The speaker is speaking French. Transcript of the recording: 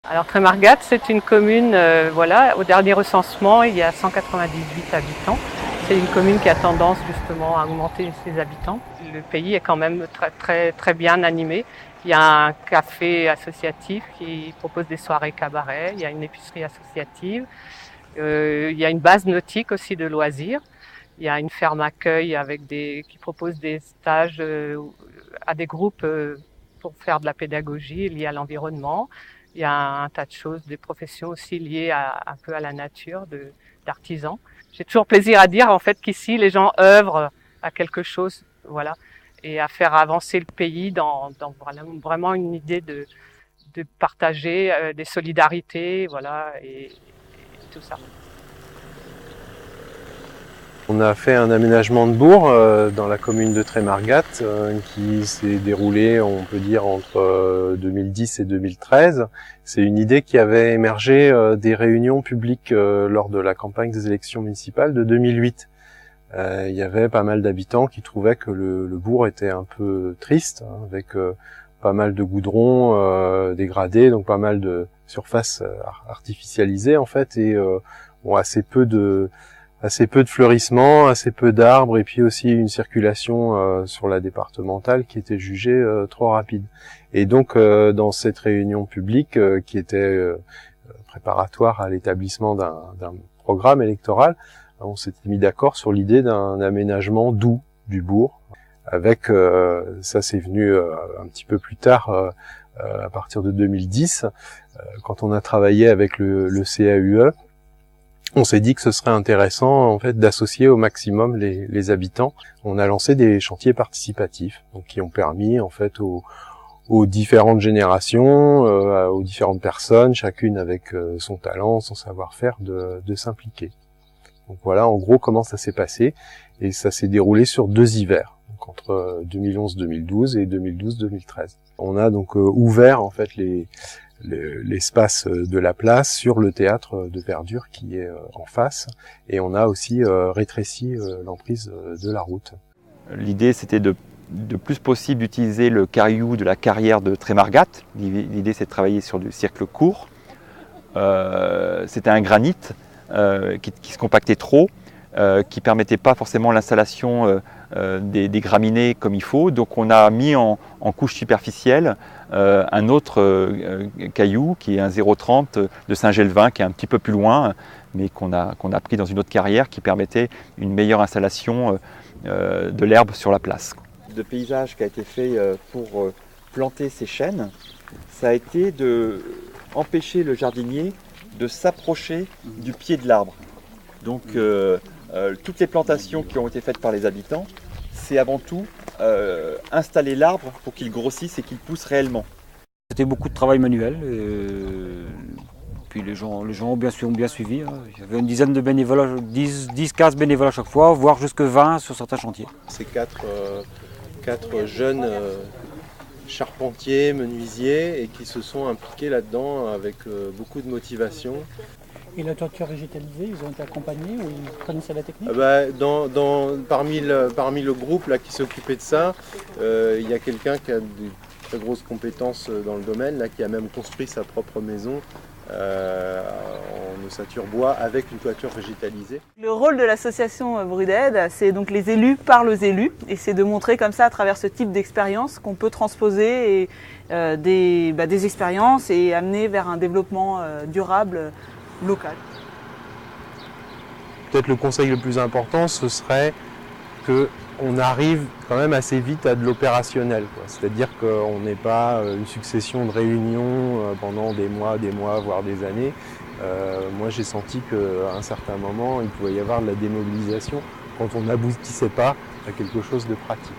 Alors Trémargat, c'est une commune, voilà, au dernier recensement, il y a 198 habitants. C'est une commune qui a tendance justement à augmenter ses habitants. Le pays est quand même très bien animé. Il y a un café associatif qui propose des soirées cabaret, il y a une épicerie associative, il y a une base nautique aussi de loisirs. Il y a une ferme accueil qui propose des stages à des groupes pour faire de la pédagogie liée à l'environnement. Il y a un tas de choses, des professions aussi liées un peu à la nature, d'artisans. J'ai toujours plaisir à dire en fait qu'ici les gens œuvrent à quelque chose, voilà, et à faire avancer le pays dans vraiment une idée de partager des solidarités, voilà, et tout ça. On a fait un aménagement de bourg dans la commune de Trémargat qui s'est déroulé, on peut dire, entre 2010 et 2013. C'est une idée qui avait émergé des réunions publiques lors de la campagne des élections municipales de 2008. Il y avait pas mal d'habitants qui trouvaient que le bourg était un peu triste, hein, avec pas mal de goudron dégradé, donc pas mal de surfaces artificialisées en fait, et bon, assez peu de fleurissement, assez peu d'arbres, et puis aussi une circulation sur la départementale qui était jugée trop rapide. Et donc dans cette réunion publique qui était préparatoire à l'établissement d'un programme électoral, on s'était mis d'accord sur l'idée d'un aménagement doux du bourg, avec, ça c'est venu un petit peu plus tard, à partir de 2010, quand on a travaillé avec le CAUE, on s'est dit que ce serait intéressant en fait d'associer au maximum les habitants. On a lancé des chantiers participatifs, donc qui ont permis en fait aux différentes générations, aux différentes personnes, chacune avec son talent, son savoir-faire, de s'impliquer. Donc voilà en gros comment ça s'est passé, et ça s'est déroulé sur 2 hivers, donc entre 2011-2012 et 2012-2013. On a donc ouvert en fait l'espace de la place sur le théâtre de verdure qui est en face, et on a aussi rétréci l'emprise de la route. L'idée c'était de plus possible d'utiliser le caillou de la carrière de Trémargat. L'idée c'est de travailler sur du cirque court. C'était un granit qui se compactait trop, qui ne permettait pas forcément l'installation des graminées comme il faut. Donc on a mis en couche superficielle un autre caillou qui est un 0,30 de Saint-Gelvin, qui est un petit peu plus loin, mais qu'on a pris dans une autre carrière qui permettait une meilleure installation de l'herbe sur la place. Le paysage qui a été fait pour planter ces chênes, ça a été d'empêcher le jardinier de s'approcher du pied de l'arbre. Donc toutes les plantations qui ont été faites par les habitants, c'est avant tout installer l'arbre pour qu'il grossisse et qu'il pousse réellement. C'était beaucoup de travail manuel, puis les gens ont bien suivi. Hein. Il y avait une dizaine de bénévoles, 10-15 bénévoles à chaque fois, voire jusque 20 sur certains chantiers. C'est quatre jeunes charpentiers, menuisiers, et qui se sont impliqués là-dedans avec beaucoup de motivation. Et la toiture végétalisée, ils ont été accompagnés ou ils connaissaient la technique? Parmi le groupe là, qui s'occupait de ça, il y a quelqu'un qui a des très grosses compétences dans le domaine, là, qui a même construit sa propre maison en ossature bois avec une toiture végétalisée. Le rôle de l'association Brud'Aide, c'est donc les élus parlent aux élus, et c'est de montrer comme ça à travers ce type d'expérience qu'on peut transposer des expériences et amener vers un développement durable local. Peut-être le conseil le plus important, ce serait qu'on arrive quand même assez vite à de l'opérationnel. C'est-à-dire qu'on n'est pas une succession de réunions pendant des mois, voire des années. Moi, j'ai senti qu'à un certain moment, il pouvait y avoir de la démobilisation quand on n'aboutissait pas à quelque chose de pratique.